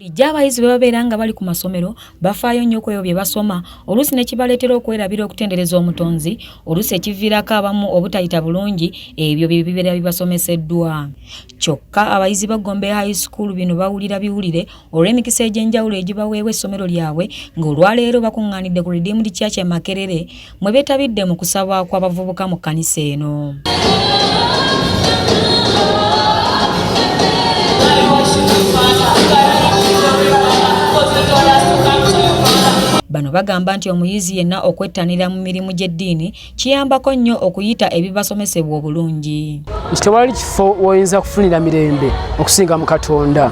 Abayizi bwe babeera nga bali ku masomero bafaayo nnyo ku ebyo bye basoma, oluusi ne kibaleetera okwerabira okutendereza omutonzi, oluusi ekiviirako abamu obutayita bulungi ebyo bye bibeera bibasomeseddwa. Kyokka abayizi ba Gombe High School bino bawulira biwulire olw'emikisa egy'enjawulo egibaweebwa essomero lyabwe ng'olwaleero bakuŋŋaanidde ku Redeemed Church e Makerere mwe beetabidde mu kusaba kw'abavubuka mu kkanisa eno. Bano bagamba nti omuyizi yenna okwettanira mu mirimu gy'eddiini kiyambako nnyo okuyita ebibasomesebwa obulungi. Tewali kifo woyinza kufunira mirembe okusinga mu Katonda.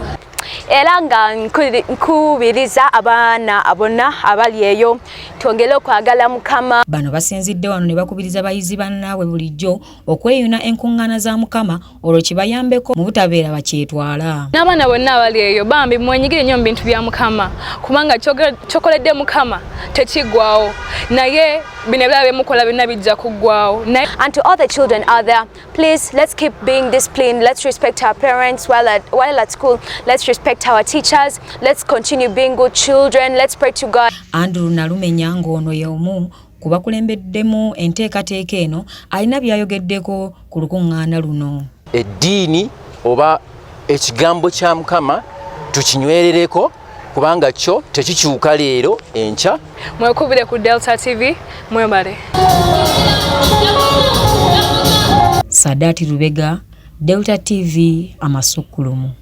Era nga nkubiriza abaana bonna abali eyo twongere okwagala Mukama. Bano basinzidde wano ne bakubiriza abayizi bannaabwe bulijjo okweyuna enkuŋŋaana za Mukama olwo kibayambeko mu butabeera bakyetwala. N'abaana bonna abali eyo bambi mwenyigire nnyo mu bintu bya Mukama kubanga kyokoledde Mukama tekiggwaawo naye bino ebirala bye mukola byonna bijja kuggwaawo. And to all the children out there, please let's keep being disciplined. Let's respect our parents while at school. Let's respect our teachers. Let's continue being good children. Let's pray to God. Andrew Nalumenya ng'ono y'omu ku bakulembeddemu enteekateeka eno alina byayogeddeko ku lukuŋŋaana luno. Eddiini oba ekigambo kya Mukama tukinywerereko kubanga kyo tekikyuka leero enkya. Mwekubire ku Delta TV mwebale. Sadati Rubega, Delta TV, Amasukulumu.